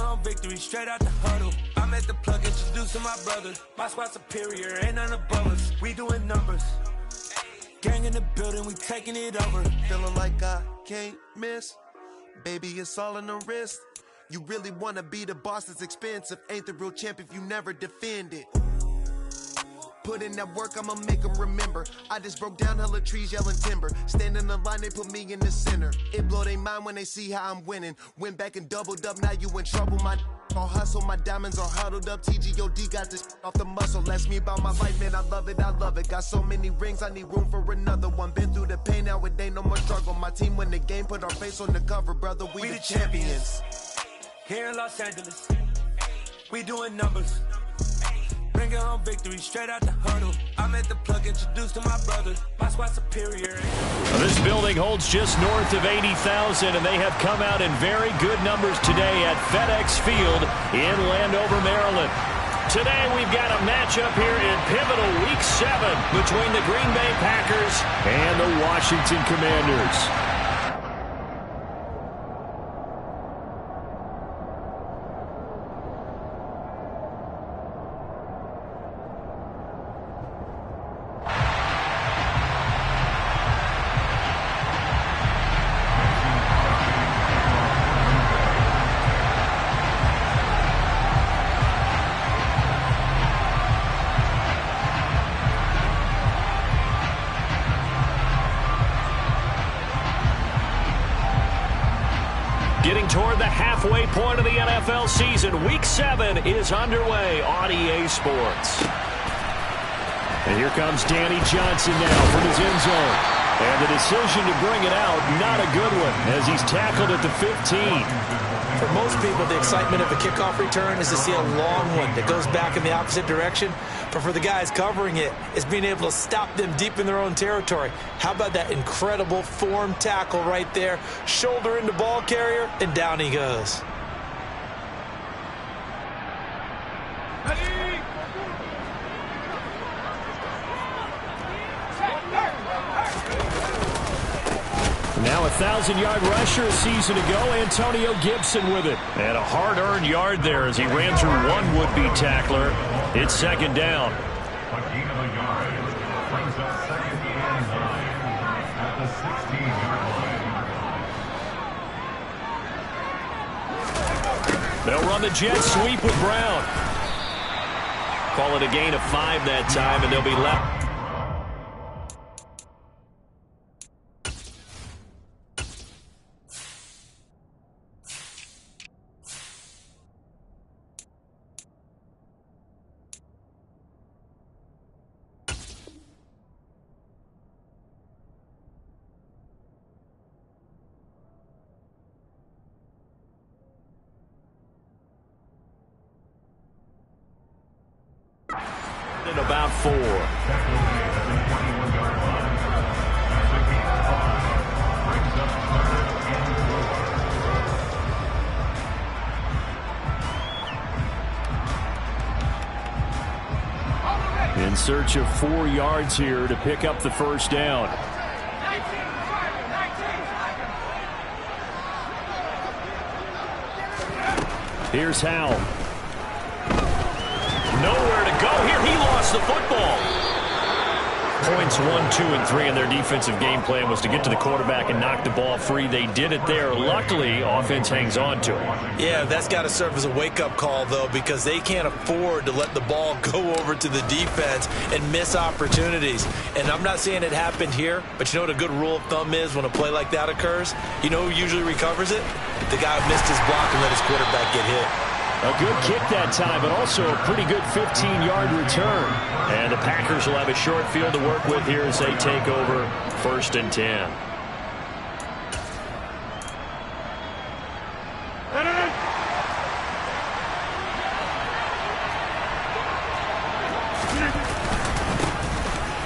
home victory straight out the huddle. I'm at the plug, introducing my brothers. My squad superior, ain't none above us. We doing numbers. Gang in the building, we taking it over. Feeling like I can't miss. Baby, it's all in the wrist. You really wanna be the boss that's expensive. Ain't the real champ if you never defend it. Put in that work, I'ma make them remember. I just broke down hella trees yelling timber. Stand in the line, they put me in the center. It blow their mind when they see how I'm winning. Went back and doubled up, now you in trouble. My all hustle, my diamonds are huddled up. TGOD got this off the muscle. Ask me about my life, man, I love it, I love it. Got so many rings, I need room for another one. Been through the pain, now it ain't no more struggle. My team win the game, put our face on the cover, brother, we the champions. Here in Los Angeles, we doing numbers. Bringing home victory straight out the huddle. I'm at the plug, introduced to my brothers. My squad superior. This building holds just north of 80,000, and they have come out in very good numbers today at FedEx Field in Landover, Maryland. Today we've got a matchup here in pivotal Week 7 between the Green Bay Packers and the Washington Commanders. Getting toward the halfway point of the NFL season, Week 7 is underway on EA Sports. And here comes Danny Johnson now from his end zone. And the decision to bring it out, not a good one, as he's tackled at the 15. For most people, the excitement of a kickoff return is to see a long one that goes back in the opposite direction. But for the guys covering it, it's being able to stop them deep in their own territory. How about that incredible form tackle right there? Shoulder into ball carrier, and down he goes. Now a 1,000-yard rusher a season ago, Antonio Gibson with it. And a hard-earned yard there as he ran through one would-be tackler. It's second down. They'll run the jet sweep with Brown. Call it a gain of 5 that time, and they'll be left. About 4. In search of 4 yards here to pick up the first down. Here's Howell. Nowhere to go here. He lost the football. Points 1, 2, and 3 in their defensive game plan was to get to the quarterback and knock the ball free. They did it there. Luckily, offense hangs on to it. Yeah, that's got to serve as a wake-up call, though, because they can't afford to let the ball go over to the defense and miss opportunities. And I'm not saying it happened here, but you know what a good rule of thumb is when a play like that occurs? You know who usually recovers it? The guy who missed his block and let his quarterback get hit. A good kick that time, but also a pretty good 15-yard return. And the Packers will have a short field to work with here as they take over 1st and 10.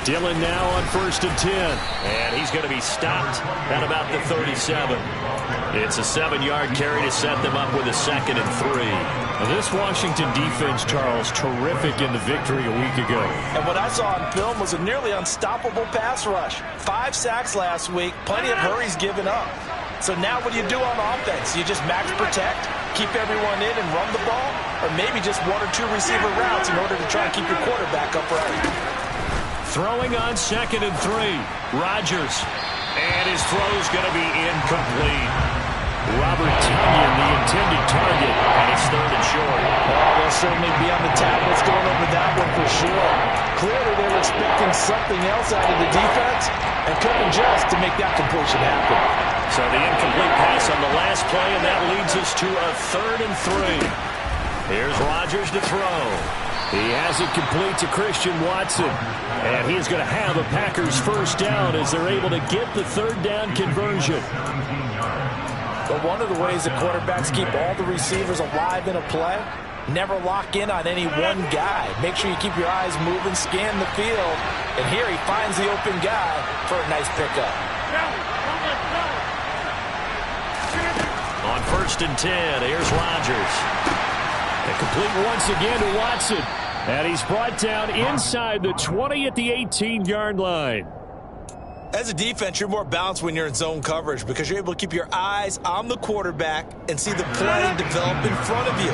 Dillon now on 1st and 10. And he's going to be stopped at about the 37. It's a 7-yard carry to set them up with a 2nd and 3. Now this Washington defense, Charles, terrific in the victory a week ago. And what I saw on film was a nearly unstoppable pass rush. 5 sacks last week, plenty of hurries given up. So now what do you do on offense? You just max protect? keep everyone in and run the ball, or maybe just 1 or 2 receiver routes in order to try and keep your quarterback upright. Throwing on 2nd and 3. Rodgers. And his throw's going to be incomplete. Robert Tonyan, the intended target, and it's 3rd and short. Oh, they'll certainly be on the tablets going over that one for sure. Clearly they were expecting something else out of the defense and couldn't adjust to make that completion happen. So the incomplete pass on the last play, and that leads us to a 3rd and 3. Here's Rodgers to throw. He has it complete to Christian Watson. And he's going to have a Packers first down as they're able to get the 3rd down conversion. But one of the ways that quarterbacks keep all the receivers alive in a play, never lock in on any one guy. Make sure you keep your eyes moving, scan the field. And here he finds the open guy for a nice pickup. On 1st and 10, here's Rodgers. And complete once again to Watson. And he's brought down inside the 20 at the 18-yard line. As a defense, you're more balanced when you're in zone coverage because you're able to keep your eyes on the quarterback and see the play develop in front of you.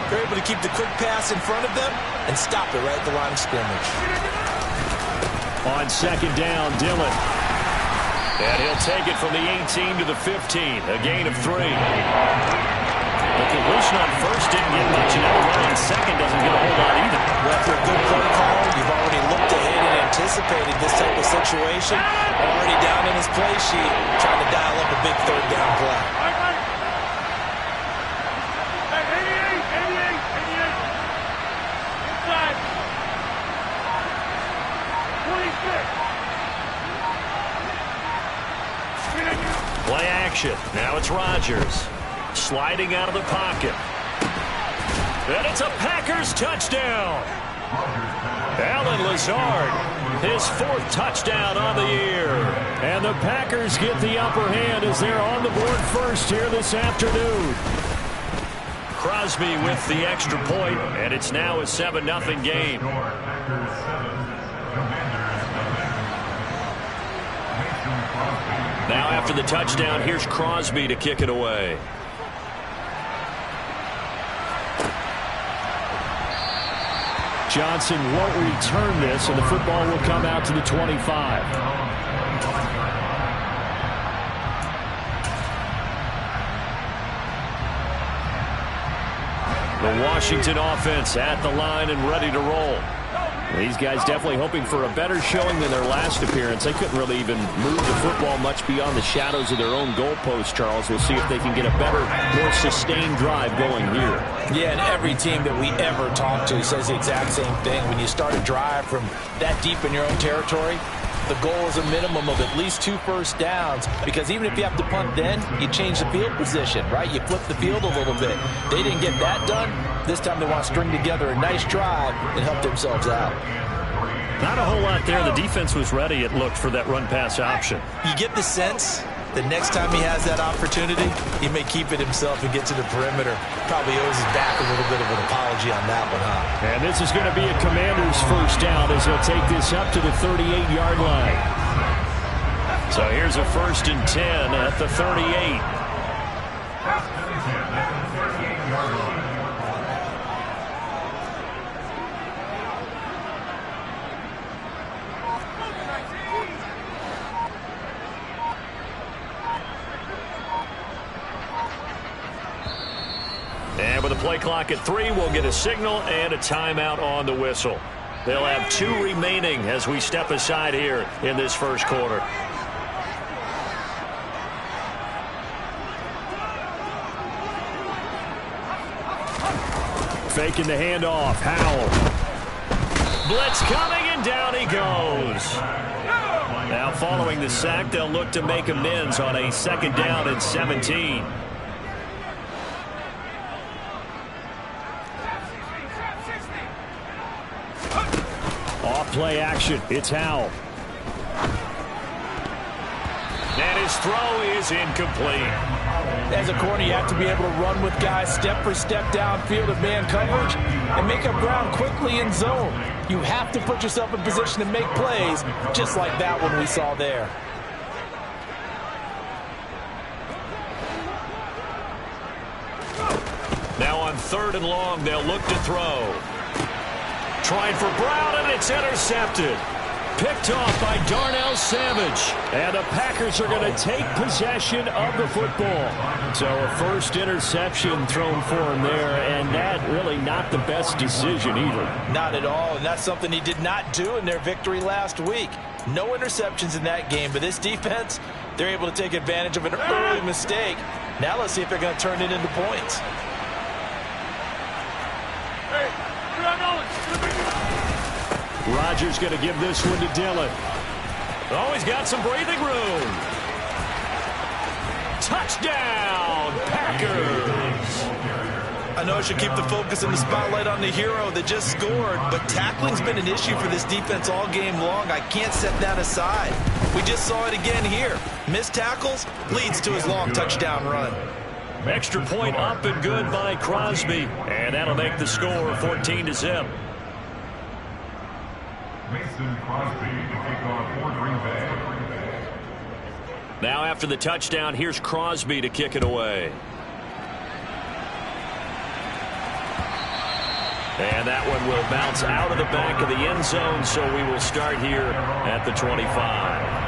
You're able to keep the quick pass in front of them and stop it right at the line of scrimmage. On 2nd down, Dillon. And he'll take it from the 18 to the 15, a gain of 3. The completion on 1st didn't get much, and that run on 2nd doesn't get a whole lot either. Well, after a good play call, you've already looked ahead and anticipated this type of situation. Already down in his play sheet, trying to dial up a big 3rd down play. Play action. Now it's Rodgers. Sliding out of the pocket. And it's a Packers touchdown. Allen Lazard, his 4th touchdown on the year. And the Packers get the upper hand as they're on the board first here this afternoon. Crosby with the extra point, and it's now a 7-0 game. Now after the touchdown, here's Crosby to kick it away. Johnson won't return this, and the football will come out to the 25. The Washington offense at the line and ready to roll. These guys definitely hoping for a better showing than their last appearance. They couldn't really even move the football much beyond the shadows of their own goalpost, Charles. We'll see if they can get a better, more sustained drive going here. Yeah, and every team that we ever talk to says the exact same thing. When you start a drive from that deep in your own territory, the goal is a minimum of at least 2 first downs, because even if you have to punt then, you change the field position, right? You flip the field a little bit. They didn't get that done. This time they want to string together a nice drive and help themselves out. Not a whole lot there. The defense was ready, it looked, for that run-pass option. You get the sense the next time he has that opportunity, he may keep it himself and get to the perimeter. Probably owes his back a little bit of an apology on that one, huh? And this is going to be a Commander's first down as he'll take this up to the 38-yard line. So here's a 1st and 10 at the 38. And with the play clock at 3, we'll get a signal and a timeout on the whistle. They'll have 2 remaining as we step aside here in this first quarter. Faking the handoff. Howell. Blitz coming, and down he goes. Now following the sack, they'll look to make amends on a 2nd down and 17. Off play action. It's Howell. And his throw is incomplete. As a corner, you have to be able to run with guys step for step downfield of man coverage and make up ground quickly in zone. You have to put yourself in position to make plays, just like that one we saw there. Now on 3rd and long, they'll look to throw. Trying for Brown, and it's intercepted. Picked off by Darnell Savage. And the Packers are going to take possession of the football. So a first interception thrown for him there, and that really not the best decision either. Not at all, and that's something he did not do in their victory last week. No interceptions in that game, but this defense, they're able to take advantage of an early mistake. Now let's see if they're going to turn it into points. Rodgers going to give this one to Dillon. Oh, he's got some breathing room. Touchdown, Packers. I know I should keep the focus and the spotlight on the hero that just scored, but tackling's been an issue for this defense all game long. I can't set that aside. We just saw it again here. Missed tackles leads to his long touchdown run. Extra point up and good by Crosby, and that'll make the score 14-0. Mason Crosby to kick off for Green Bay. Now after the touchdown, here's Crosby to kick it away. And that one will bounce out of the back of the end zone, so we will start here at the 25.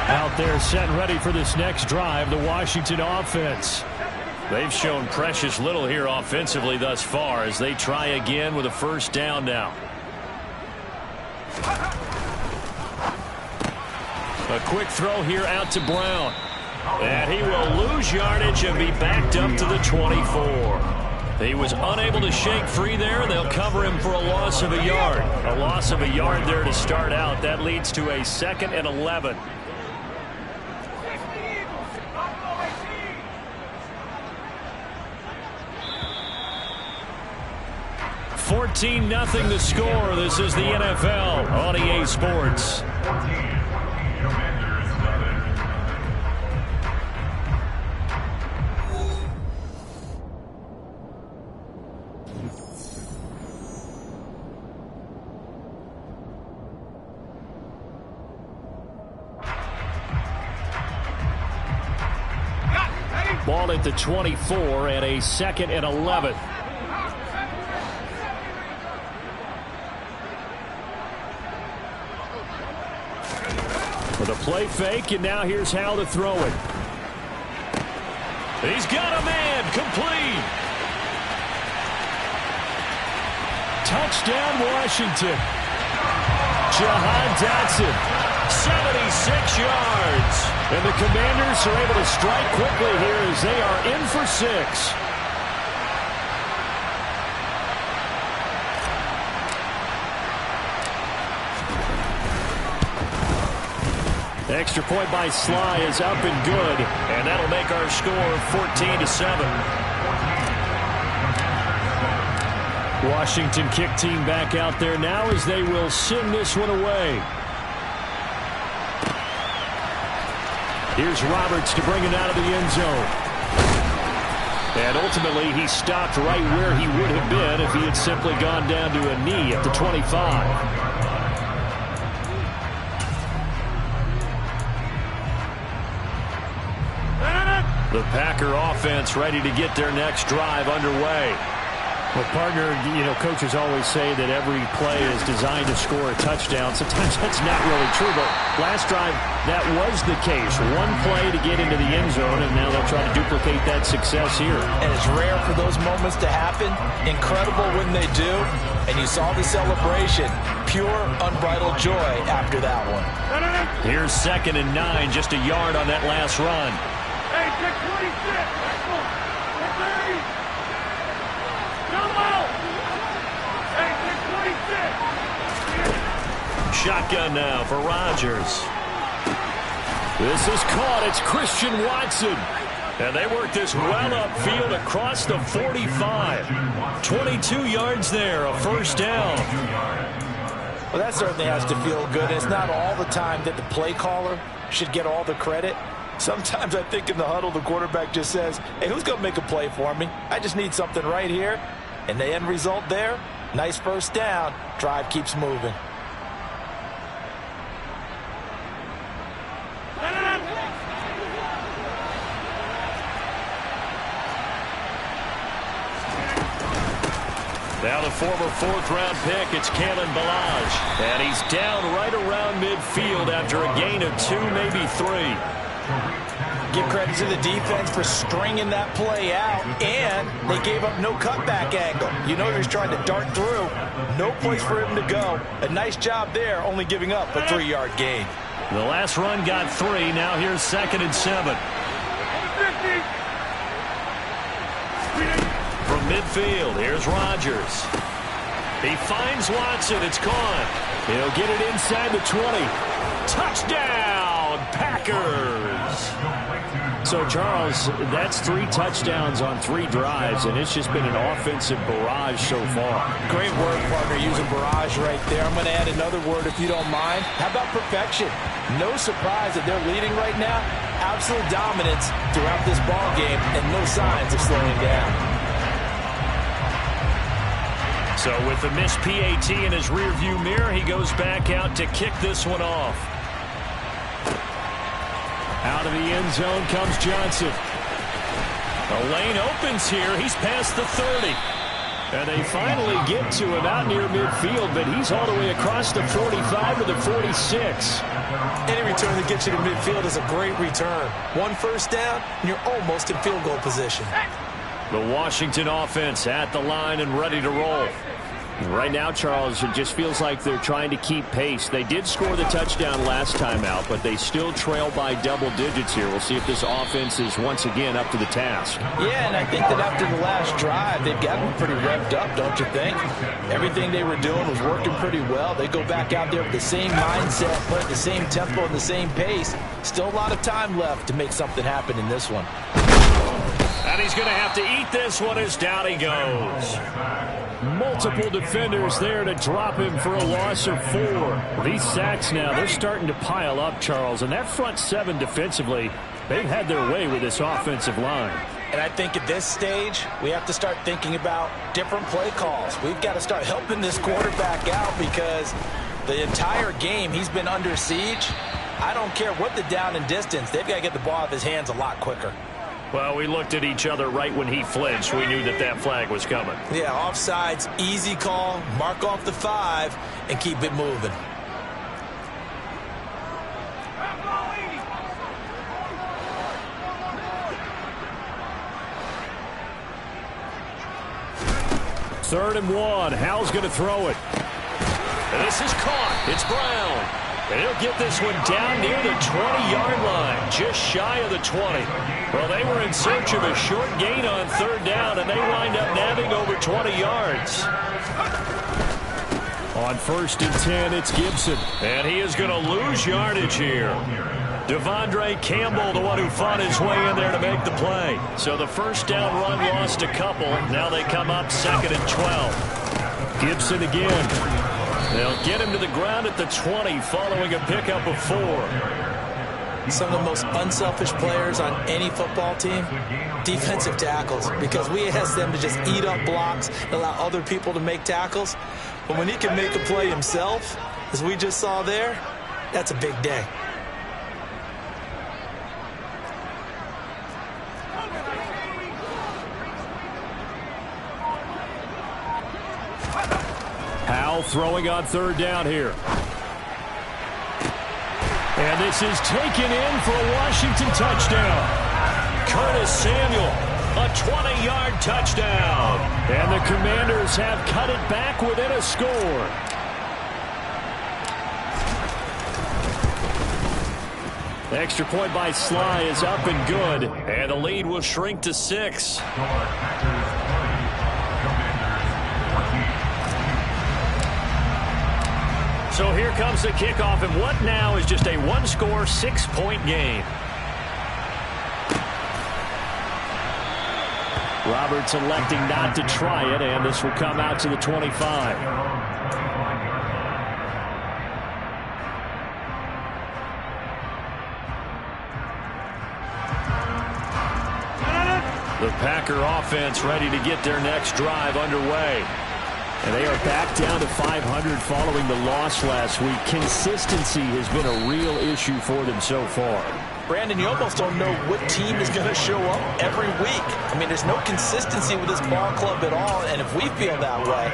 Out there set and ready for this next drive, the Washington offense. They've shown precious little here offensively thus far as they try again with a first down now. A quick throw here out to Brown. And he will lose yardage and be backed up to the 24. He was unable to shake free there. They'll cover him for a loss of a yard. A loss of a yard there to start out. That leads to a 2nd and 11. 14-0 the score. This is the NFL on EA Sports. Ball at the 24 and a 2nd and 11. With a play fake, and now here's how to throw it. He's got a man, complete. Touchdown, Washington. Jahan Dotson, 76 yards. And the Commanders are able to strike quickly here as they are in for 6. Extra point by Sly is up and good, and that'll make our score 14-7. Washington kick team back out there now as they will send this one away. Here's Roberts to bring it out of the end zone. And ultimately, he stopped right where he would have been if he had simply gone down to a knee at the 25. The Packer offense ready to get their next drive underway. Well, partner, coaches always say that every play is designed to score a touchdown. Sometimes that's not really true, but last drive, that was the case. One play to get into the end zone, and now they'll try to duplicate that success here. And it's rare for those moments to happen. Incredible when they do. And you saw the celebration. Pure, unbridled joy after that one. Here's 2nd and 9, just a yard on that last run. Hey, check 26. Shotgun now for Rodgers. This is caught. It's Christian Watson. And they work this well upfield across the 45. 22 yards there, a first down. Well, that certainly has to feel good. It's not all the time that the play caller should get all the credit. Sometimes I think in the huddle, the quarterback just says, hey, who's going to make a play for me? I just need something right here. And the end result there, nice first down. Drive keeps moving. Now the former fourth-round pick, it's Kalen Ballage. And he's down right around midfield after a gain of 2, maybe 3. Give credit to the defense for stringing that play out, and they gave up no cutback angle. You know he was trying to dart through. No place for him to go. A nice job there, only giving up a 3-yard gain. The last run got 3. Now here's 2nd and 7. From midfield, here's Rodgers. He finds Watson. It's caught. He'll get it inside the 20. Touchdown, Packers. So, Charles, that's 3 touchdowns on 3 drives, and it's just been an offensive barrage so far. Great work, partner, using barrage right there. I'm going to add another word if you don't mind. How about perfection? No surprise that they're leading right now. Absolute dominance throughout this ball game, and no signs of slowing down. So with the missed PAT in his rearview mirror, he goes back out to kick this one off. Out of the end zone comes Johnson. The lane opens here. He's past the 30. And they finally get to him out near midfield, but he's all the way across the 45 to the 46. Any return that gets you to midfield is a great return. 1 first down, and you're almost in field goal position. The Washington offense at the line and ready to roll. Right now, Charles, it just feels like they're trying to keep pace. They did score the touchdown last time out, but they still trail by double digits here. We'll see if this offense is once again up to the task. Yeah, and I think that after the last drive, they've gotten pretty revved up, don't you think? Everything they were doing was working pretty well. They go back out there with the same mindset, but at the same tempo and the same pace. Still a lot of time left to make something happen in this one. And he's going to have to eat this one as down he goes. Multiple defenders there to drop him for a loss of 4. These sacks now, they're starting to pile up, Charles. And that front 7 defensively, they've had their way with this offensive line. And I think at this stage, we have to start thinking about different play calls. We've got to start helping this quarterback out because the entire game he's been under siege. I don't care what the down and distance. They've got to get the ball out of his hands a lot quicker. Well, we looked at each other right when he flinched. We knew that that flag was coming. Yeah, offsides, easy call, mark off the 5, and keep it moving. Third and 1. Howell's going to throw it. And this is caught. It's Brown. And he'll get this one down near the 20-yard line, just shy of the 20. Well, they were in search of a short gain on 3rd down, and they wind up nabbing over 20 yards. On 1st and 10, it's Gibson. And he is going to lose yardage here. Devondre Campbell, the one who fought his way in there to make the play. So the first down run lost a couple. Now they come up 2nd and 12. Gibson again. They'll get him to the ground at the 20 following a pickup of 4. Some of the most unselfish players on any football team, defensive tackles, because we ask them to just eat up blocks and allow other people to make tackles. But when he can make a play himself, as we just saw there, that's a big day. Howell throwing on 3rd down here. And this is taken in for a Washington touchdown. Curtis Samuel, a 20-yard touchdown. And the Commanders have cut it back within a score. Extra point by Sly is up and good. And the lead will shrink to 6. So here comes the kickoff, and what now is just a 1-score, 6-point game. Roberts electing not to try it, and this will come out to the 25. The Packer offense ready to get their next drive underway. And they are back down to 500 following the loss last week. Consistency has been a real issue for them so far. Brandon, you almost don't know what team is going to show up every week. I mean, there's no consistency with this ball club at all, and if we feel that way,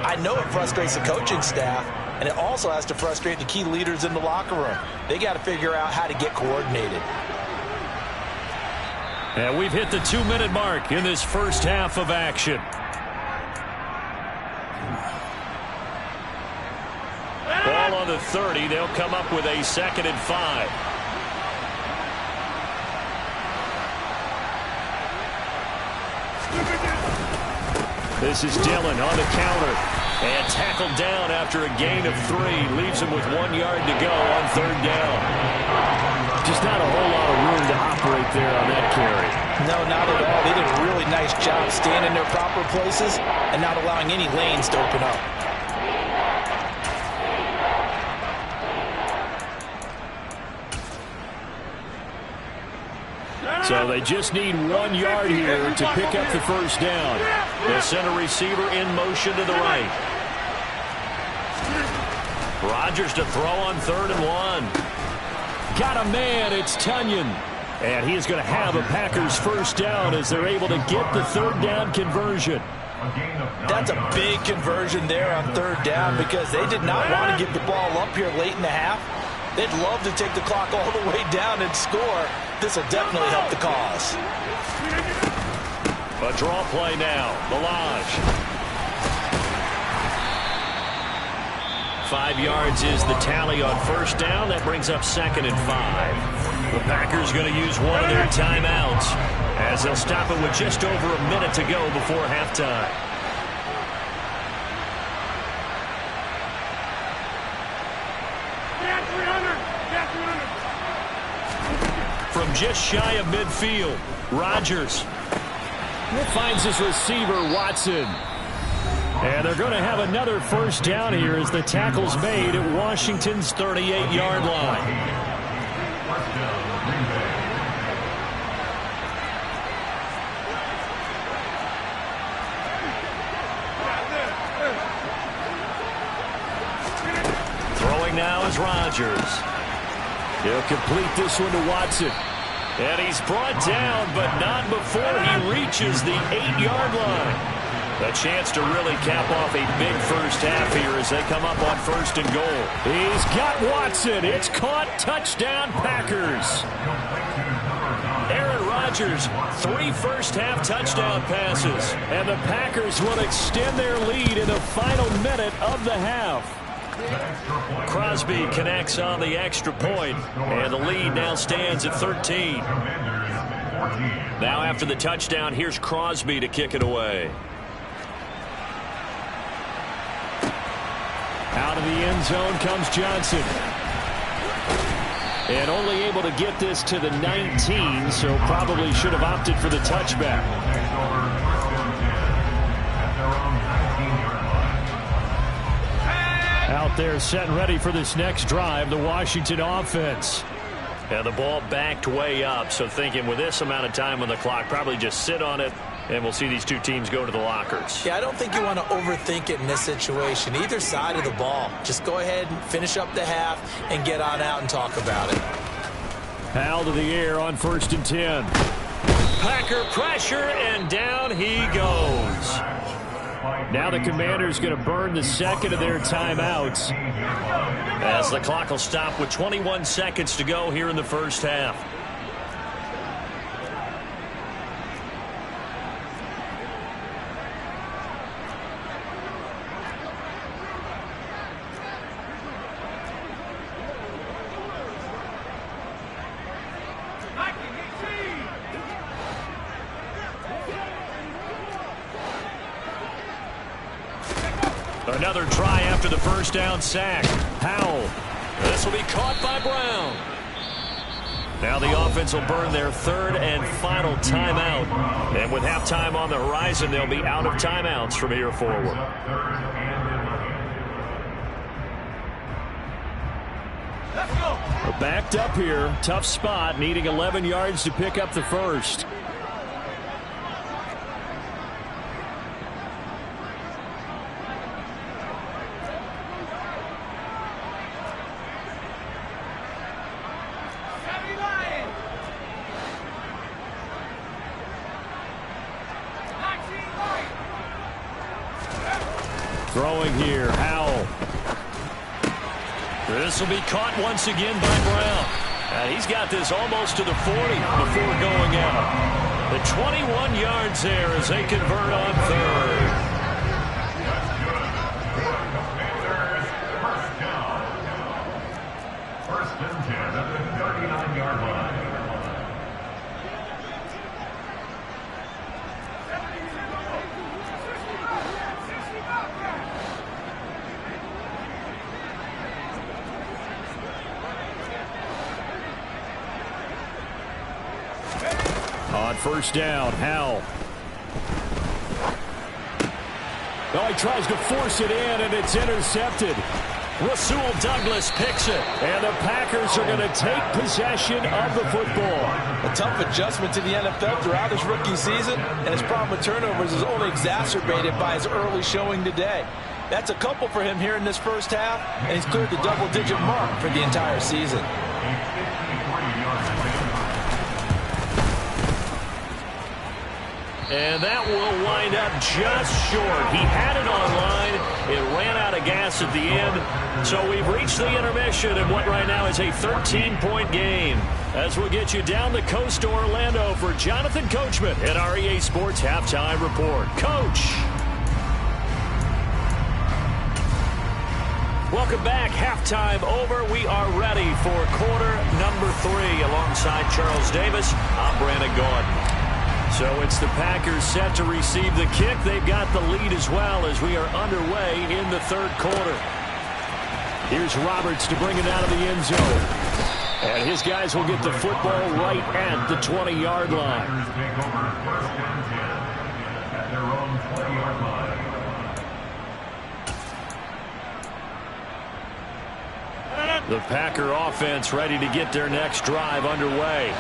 I know it frustrates the coaching staff, and it also has to frustrate the key leaders in the locker room. They got to figure out how to get coordinated. And we've hit the 2-minute mark in this first half of action. Ball on the 30. They'll come up with a 2nd and 5. This is Dillon on the counter. And tackled down after a gain of 3. Leaves him with 1 yard to go on 3rd down. Just not a whole lot of room to operate there on that carry. No, not at all. They did a really nice job staying in their proper places and not allowing any lanes to open up. So they just need 1 yard here to pick up the first down. The center receiver in motion to the right. Rodgers to throw on 3rd and 1. Got a man, it's Tunyon. And he is going to have a Packers first down as they're able to get the 3rd down conversion. That's a big conversion there on 3rd down because they did not want to give the ball up here late in the half. They'd love to take the clock all the way down and score. This will definitely help the cause. A draw play now. Melange. 5 yards is the tally on first down. That brings up 2nd and 5. The Packers going to use one of their timeouts as they'll stop it with just over a minute to go before halftime. From just shy of midfield, Rodgers finds his receiver, Watson. And they're going to have another first down here as the tackle's made at Washington's 38-yard line. Throwing now is Rodgers. He'll complete this one to Watson. And he's brought down, but not before he reaches the 8-yard line. A chance to really cap off a big first half here as they come up on 1st and goal. He's got Watson. It's caught. Touchdown, Packers. Aaron Rodgers, 3 first-half touchdown passes. And the Packers will extend their lead in the final minute of the half. Crosby connects on the extra point, and the lead now stands at 13. Now after the touchdown, here's Crosby to kick it away. Out of the end zone comes Johnson. And only able to get this to the 19, so probably should have opted for the touchback. Out there set and ready for this next drive, the Washington offense. And the ball backed way up, so thinking with this amount of time on the clock, probably just sit on it, and we'll see these two teams go to the lockers. Yeah, I don't think you want to overthink it in this situation. Either side of the ball. Just go ahead and finish up the half and get on out and talk about it. Hal to the air on 1st and 10. Packer pressure, and down he goes. Now the Commanders going to burn the 2nd of their timeouts as the clock will stop with 21 seconds to go here in the first half. Another try after the first down sack. Howell. This will be caught by Brown. Now the offense will burn their 3rd and final timeout. And with halftime on the horizon, they'll be out of timeouts from here forward. We're backed up here. Tough spot, needing 11 yards to pick up the first. Throwing here, Howell. This will be caught once again by Brown. And he's got this almost to the 40 before going out. The 21 yards there as they convert on third. First and 10 at the 39-yard line. On first down, Howell. Oh, he tries to force it in, and it's intercepted. Rasul Douglas picks it, and the Packers are going to take possession of the football. A tough adjustment to the NFL throughout his rookie season, and his problem with turnovers is only exacerbated by his early showing today. That's a couple for him here in this first half, and he's cleared the double-digit mark for the entire season. And that will wind up just short. He had it on line. It ran out of gas at the end. So we've reached the intermission in what right now is a 13-point game. As we'll get you down the coast to Orlando for Jonathan Coachman at our EA Sports Halftime Report. Coach. Welcome back. Halftime over. We are ready for quarter number 3 alongside Charles Davis. I'm Brandon Gordon. So it's the Packers set to receive the kick. They've got the lead as well as we are underway in the third quarter. Here's Roberts to bring it out of the end zone. And his guys will get the football right at the 20-yard line. Take over first and 10 at their own 20-yard line. The Packer offense ready to get their next drive underway.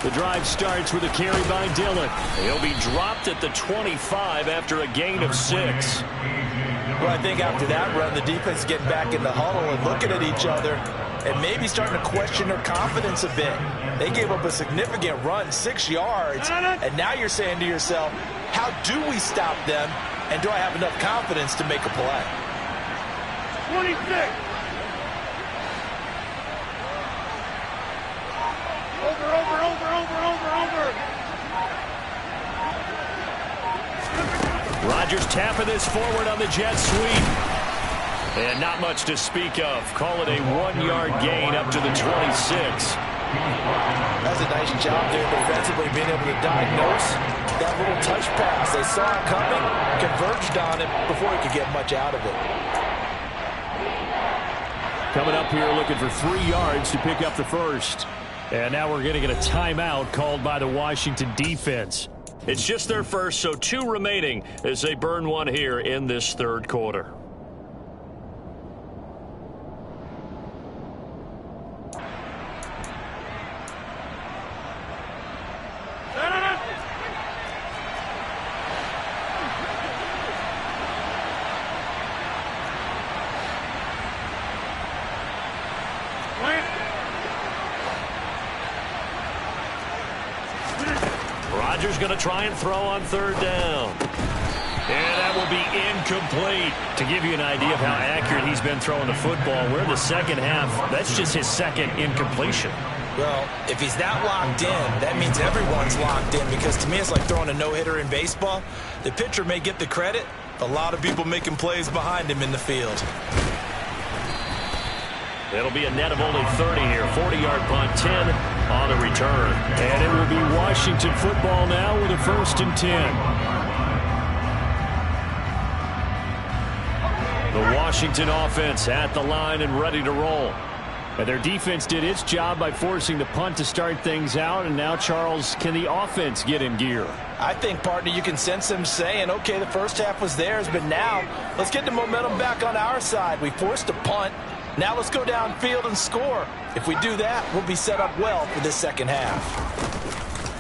The drive starts with a carry by Dillon. He'll be dropped at the 25 after a gain of 6. Well, I think after that run, the defense is getting back in the huddle and looking at each other and maybe starting to question their confidence a bit. They gave up a significant run, 6 yards, and now you're saying to yourself, how do we stop them, and do I have enough confidence to make a play? 26. Over. Rodgers tapping this forward on the jet sweep. And not much to speak of. Call it a 1-yard gain up to the 26. That's a nice job there defensively, being able to diagnose that little touch pass. They saw it coming, converged on it before he could get much out of it. Coming up here looking for 3 yards to pick up the first. And now we're going to get a timeout called by the Washington defense. It's just their first, so 2 remaining as they burn one here in this third quarter. Rodgers going to try and throw on third down. And that will be incomplete. To give you an idea of how accurate he's been throwing the football, we're in the second half. That's just his second incompletion. Well, if he's that locked in, that means everyone's locked in, because to me it's like throwing a no-hitter in baseball. The pitcher may get the credit, a lot of people making plays behind him in the field. It'll be a net of only 30 here. 40-yard punt, 10 on the return. And it will be Washington football now with a 1st and 10. The Washington offense at the line and ready to roll. And their defense did its job by forcing the punt to start things out. And now, Charles, can the offense get in gear? I think, partner, you can sense them saying, okay, the first half was theirs, but now let's get the momentum back on our side. We forced a punt. Now let's go downfield and score. If we do that, we'll be set up well for this second half.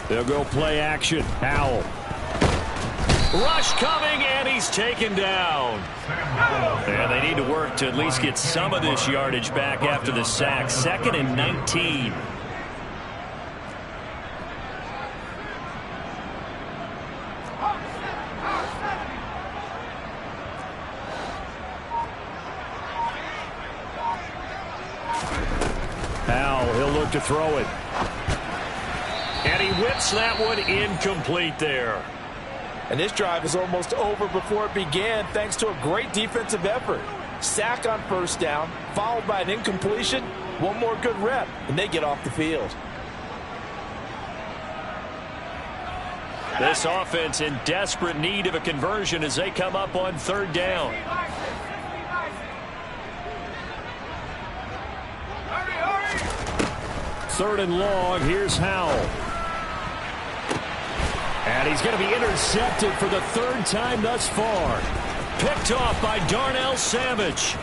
They'll go play action. Howell. Rush coming, and he's taken down. And they need to work to at least get some of this yardage back after the sack. 2nd and 19. He'll look to throw it. And he whips that one incomplete there. And this drive is almost over before it began thanks to a great defensive effort. Sack on first down, followed by an incompletion. One more good rep, and they get off the field. This offense in desperate need of a conversion as they come up on third down. Third and long, here's Howell. And he's going to be intercepted for the third time thus far. Picked off by Darnell Savage.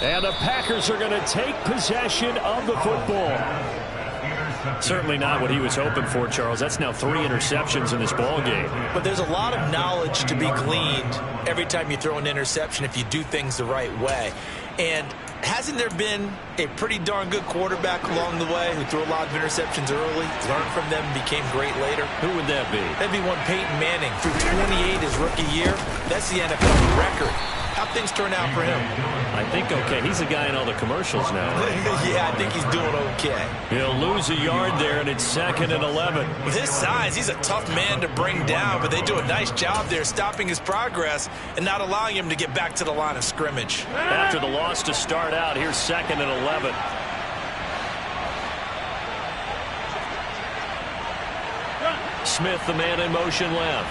And the Packers are going to take possession of the football. Certainly not what he was hoping for, Charles. That's now 3 interceptions in this ball game. But there's a lot of knowledge to be gleaned every time you throw an interception if you do things the right way. And hasn't there been a pretty darn good quarterback along the way who threw a lot of interceptions early, learned from them, and became great later? Who would that be? That'd be one Peyton Manning. Through 28 his rookie year, that's the NFL record. How'd things turn out for him? I think okay. He's the guy in all the commercials now. Yeah, I think he's doing okay. He'll lose a yard there, and it's 2nd and 11. With his size, he's a tough man to bring down, but they do a nice job there stopping his progress and not allowing him to get back to the line of scrimmage. After the loss to start out, here's 2nd and 11. Smith, the man in motion left.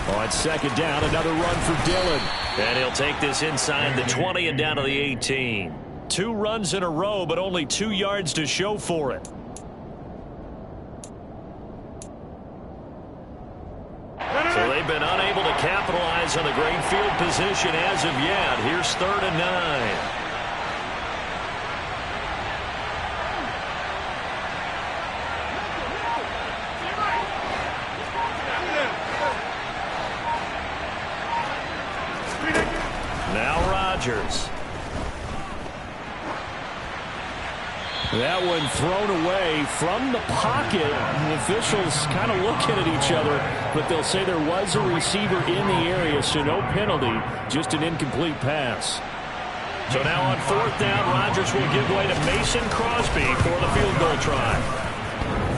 On 2nd down, another run for Dillon. And he'll take this inside the 20 and down to the 18. 2 runs in a row, but only 2 yards to show for it. So they've been unable to capitalize on the great field position as of yet. Here's 3rd and 9. That one thrown away from the pocket. The officials kind of looking at each other, but they'll say there was a receiver in the area, so no penalty, just an incomplete pass. So now on 4th down, Rodgers will give way to Mason Crosby for the field goal try.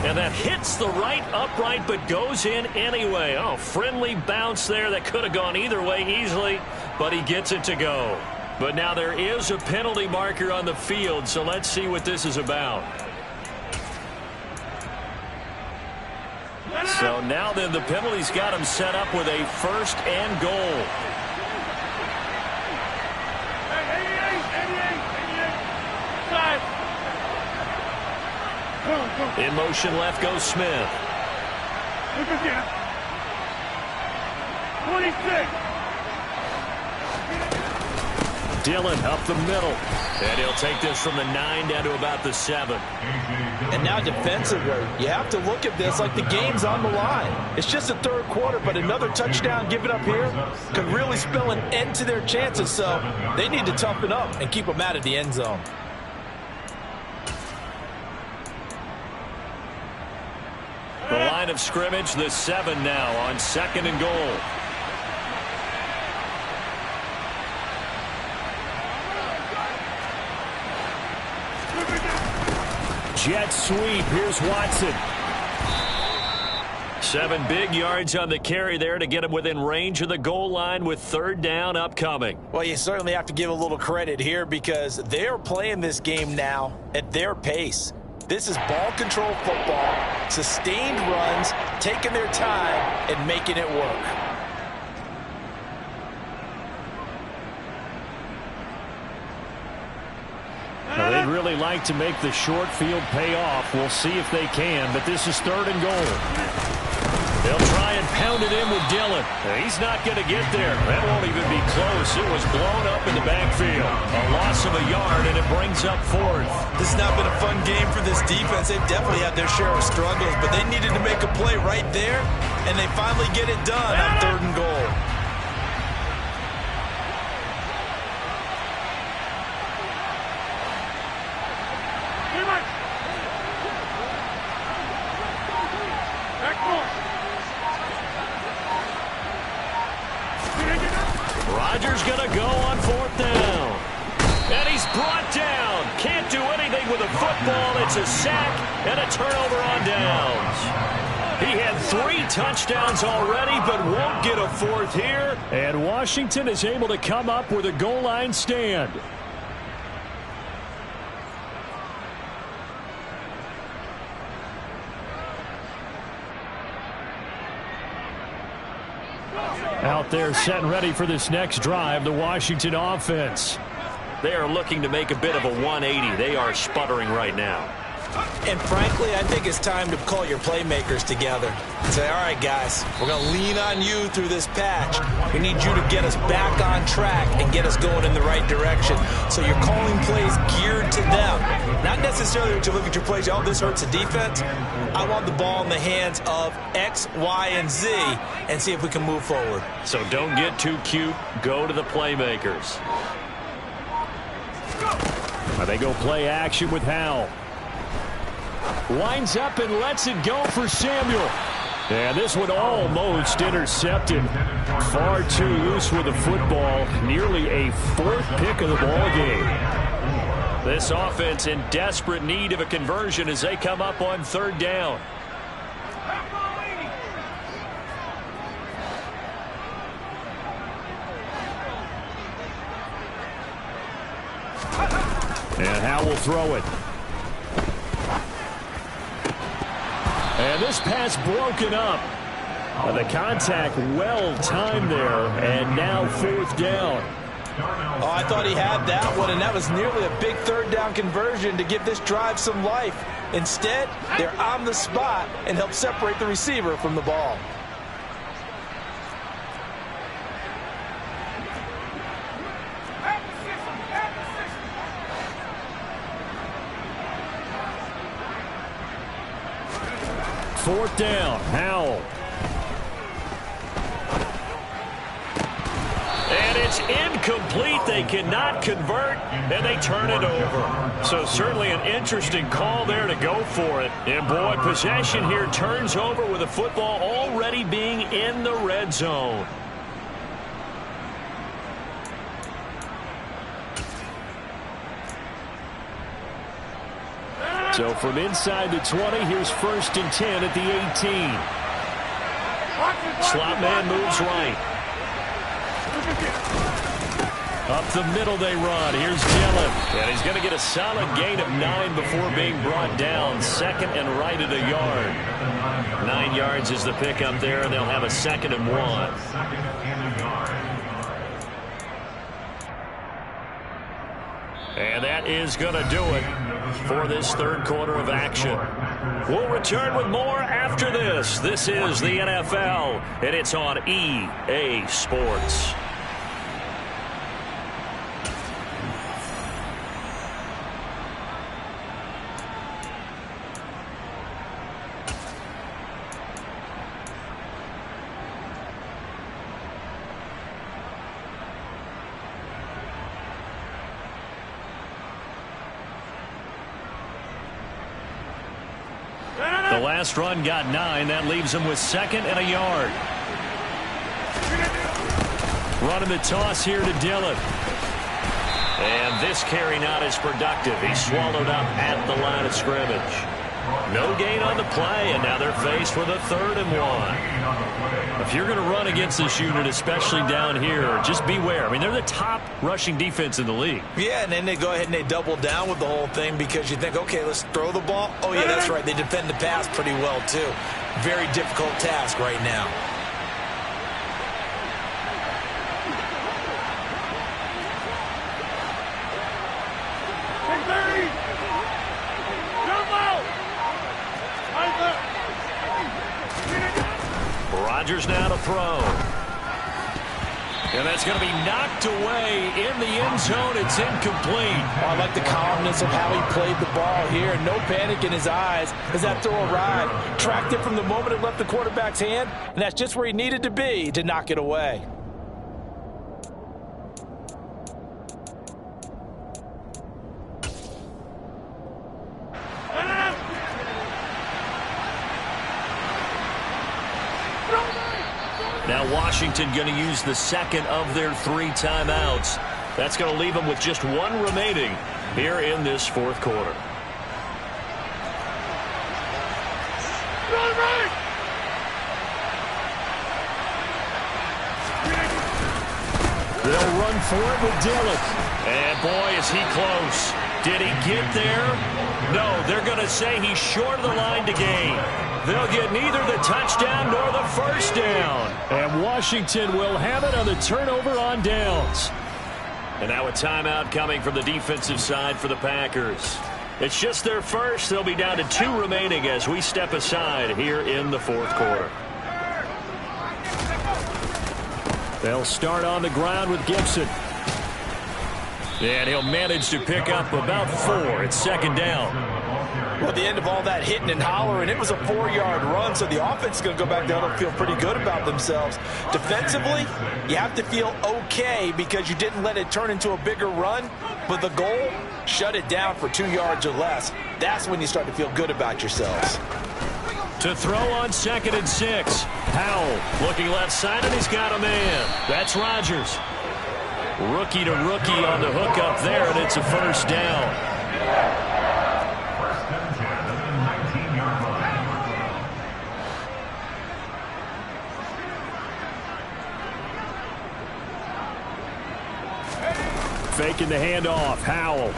And that hits the right upright but goes in anyway. Oh, friendly bounce there that could have gone either way easily, but he gets it to go. But now there is a penalty marker on the field, so let's see what this is about. So now then the penalty's got him set up with a 1st and goal. In motion left goes Smith. 26. Dillon up the middle. And he'll take this from the 9 down to about the 7. And now defensively, you have to look at this like the game's on the line. It's just the 3rd quarter, but another touchdown given up here could really spell an end to their chances. So they need to toughen up and keep them out of the end zone. The line of scrimmage, the 7 now on 2nd and goal. Jet sweep. Here's Watson. 7 big yards on the carry there to get him within range of the goal line with 3rd down upcoming. Well, you certainly have to give a little credit here because they're playing this game now at their pace. This is ball control football, sustained runs, taking their time and making it work. Now, they'd really like to make the short field pay off. We'll see if they can, but this is 3rd and goal. They'll try and pound it in with Dillon. He's not going to get there. That won't even be close. It was blown up in the backfield. A loss of a yard, and it brings up 4th. This has not been a fun game for this defense. They've definitely had their share of struggles, but they needed to make a play right there, and they finally get it done on 3rd and goal. Rodgers going to go on 4th down. And he's brought down. Can't do anything with a football. It's a sack and a turnover on downs. He had 3 touchdowns already, but won't get a 4th here. And Washington is able to come up with a goal line stand. Out there set and ready for this next drive, the Washington offense. They are looking to make a bit of a 180. They are sputtering right now. And frankly, I think it's time to call your playmakers together and say, all right, guys, we're going to lean on you through this patch. We need you to get us back on track and get us going in the right direction. So you're calling plays geared to them. Not necessarily to look at your plays, oh, this hurts the defense. I want the ball in the hands of X, Y, and Z and see if we can move forward. So don't get too cute. Go to the playmakers. They go play action with Howell. Winds up and lets it go for Samuel. And this one almost intercepted. Far too loose with the football. Nearly a 4th pick of the ball game. This offense in desperate need of a conversion as they come up on 3rd down. And Howell will throw it. And this pass broken up. The contact well timed there, and now 4th down. Oh, I thought he had that one, and that was nearly a big 3rd down conversion to give this drive some life. Instead, they're on the spot and help separate the receiver from the ball. Fourth down, Howell. And it's incomplete. They cannot convert, and they turn it over. So certainly an interesting call there to go for it. And boy, possession here turns over with the football already being in the red zone. So from inside the 20, here's 1st and 10 at the 18. Slot man moves right. Up the middle they run. Here's Dillon. And he's going to get a solid gain of 9 before being brought down. 2nd and right at a yard. 9 yards is the pickup there, and they'll have a 2nd and 1. And that is going to do it for this 3rd quarter of action. We'll return with more after this. This is the NFL, and it's on EA Sports. The last run got 9. That leaves him with 2nd and a yard. Running the toss here to Dillon. And this carry not as productive. He's swallowed up at the line of scrimmage. No gain on the play, and now they're faced with a 3rd and 1. If you're going to run against this unit, especially down here, just beware. I mean, they're the top rushing defense in the league. Yeah, and then they go ahead and they double down with the whole thing because you think, okay, let's throw the ball. Oh, yeah, that's right. They defend the pass pretty well, too. Very difficult task right now. Rodgers now to throw. And that's going to be knocked away in the end zone. It's incomplete. Oh, I like the calmness of how he played the ball here. No panic in his eyes as that throw arrived. Tracked it from the moment it left the quarterback's hand, and that's just where he needed to be to knock it away. Now Washington going to use the second of their 3 timeouts. That's going to leave them with just 1 remaining here in this fourth quarter. They'll run for it with Dillon. And boy, is he close. Did he get there? No, they're going to say he's short of the line to gain. They'll get neither the touchdown nor the first down. And Washington will have it on the turnover on downs. And now a timeout coming from the defensive side for the Packers. It's just their first. They'll be down to 2 remaining as we step aside here in the fourth quarter. They'll start on the ground with Gibson. And he'll manage to pick up about 4. It's second down. Well, at the end of all that hitting and hollering, it was a 4-yard run, so the offense is going to go back down and feel pretty good about themselves. Defensively, you have to feel okay because you didn't let it turn into a bigger run, but the goal, shut it down for 2 yards or less. That's when you start to feel good about yourselves. To throw on 2nd and 6. Howell looking left side, and he's got a man. That's Rodgers. Rookie to rookie on the hook up there, and it's a first down. First and 10 at the 19-yard line. Faking the handoff. Howell.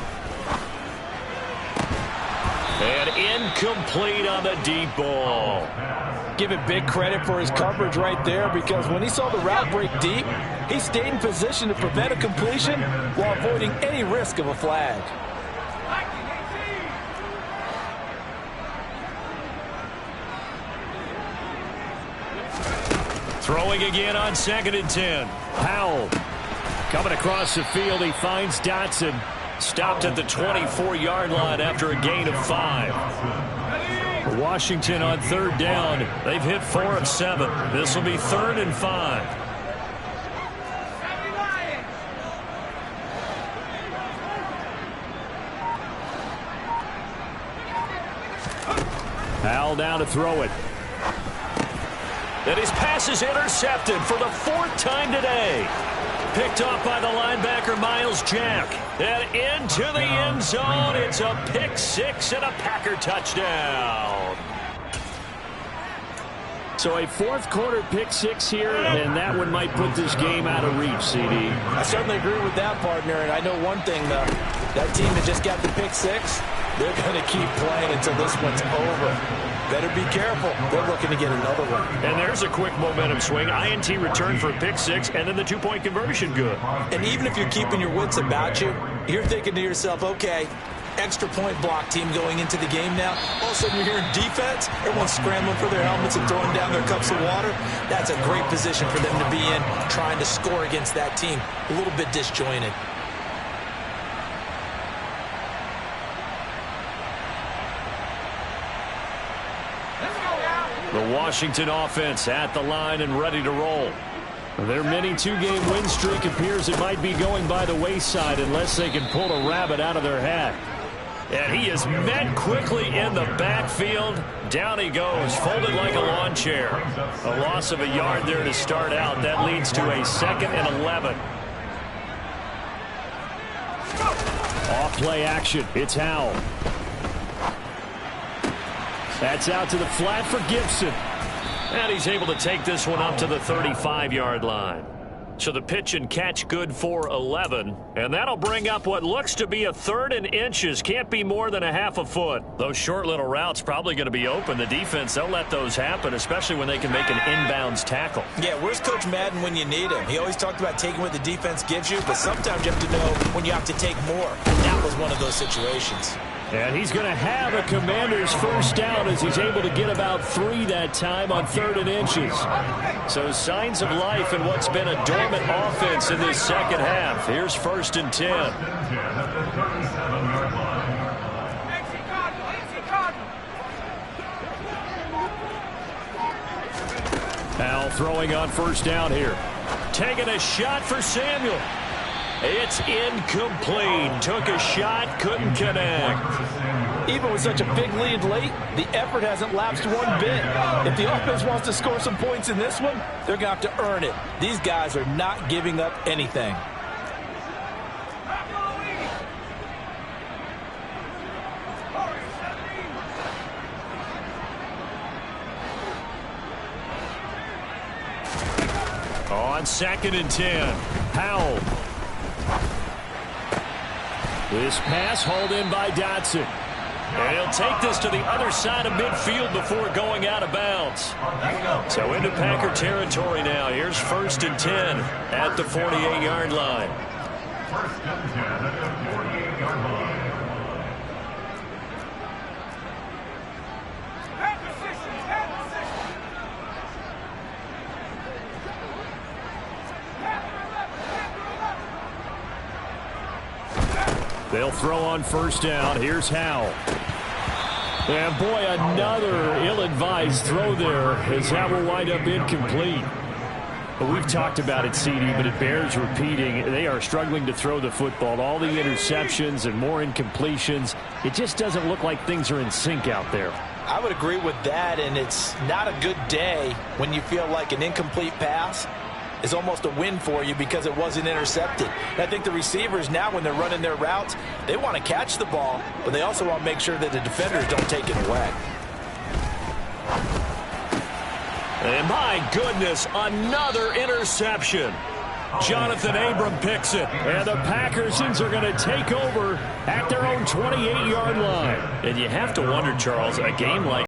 And incomplete on the deep ball. Give it big credit for his coverage right there, because when he saw the route break deep, he stayed in position to prevent a completion while avoiding any risk of a flag. Throwing again on 2nd and 10. Howell coming across the field. He finds Dotson. Stopped at the 24-yard line after a gain of 5. Washington on 3rd down. They've hit 4 of 7. This will be 3rd and 5. Howell down to throw it. And his pass is intercepted for the 4th time today. Picked off by the linebacker, Miles Jack. And into the end zone. It's a pick 6 and a Packer touchdown. So a 4th quarter pick 6 here, and that one might put this game out of reach, CD. I certainly agree with that, partner. And I know one thing, though. That team that just got the pick 6, they're going to keep playing until this one's over. Better be careful. They're looking to get another one. And there's a quick momentum swing. INT return for a pick 6, and then the 2-point conversion good. And even if you're keeping your wits about you, you're thinking to yourself, okay, extra point block team going into the game now. All of a sudden you're hearing defense. Everyone's scrambling for their helmets and throwing down their cups of water. That's a great position for them to be in, trying to score against that team. A little bit disjointed. The Washington offense at the line and ready to roll. Their mini 2-game win streak appears it might be going by the wayside unless they can pull a rabbit out of their hat. And he is met quickly in the backfield. Down he goes, folded like a lawn chair. A loss of a yard there to start out. That leads to a 2nd and 11. Off play action. It's Howell. That's out to the flat for Gibson. And he's able to take this one up to the 35-yard line. So the pitch and catch good for 11. And that'll bring up what looks to be a 3rd and inches. Can't be more than a half a foot. Those short little routes probably going to be open. The defense, they'll let those happen, especially when they can make an inbounds tackle. Yeah, where's Coach Madden when you need him? He always talked about taking what the defense gives you, but sometimes you have to know when you have to take more. That was one of those situations. And he's going to have a Commander's first down as he's able to get about 3 that time on 3rd and inches. So signs of life in what's been a dormant offense in this second half. Here's 1st and 10. Howell throwing on 1st down here. Taking a shot for Samuel. It's incomplete. Took a shot, couldn't connect. Even with such a big lead late, the effort hasn't lapsed one bit. If the offense wants to score some points in this one, they're going to have to earn it. These guys are not giving up anything. On 2nd and 10, Howell. This pass hauled in by Dotson. And he'll take this to the other side of midfield before going out of bounds. So into Packer territory now. Here's 1st and 10 at the 48-yard line. 1st and 10 at the 48-yard line. They'll throw on 1st down. Here's Howell. And boy, another ill-advised throw there as that will wind up incomplete. But we've talked about it, CD, but it bears repeating. They are struggling to throw the football. All the interceptions and more incompletions. It just doesn't look like things are in sync out there. I would agree with that, and it's not a good day when you feel like an incomplete pass is almost a win for you because it wasn't intercepted. And I think the receivers now, when they're running their routes, they want to catch the ball, but they also want to make sure that the defenders don't take it away. And my goodness, another interception. Jonathan Abram picks it, and the Packersons are going to take over at their own 28-yard line. And you have to wonder, Charles, a game like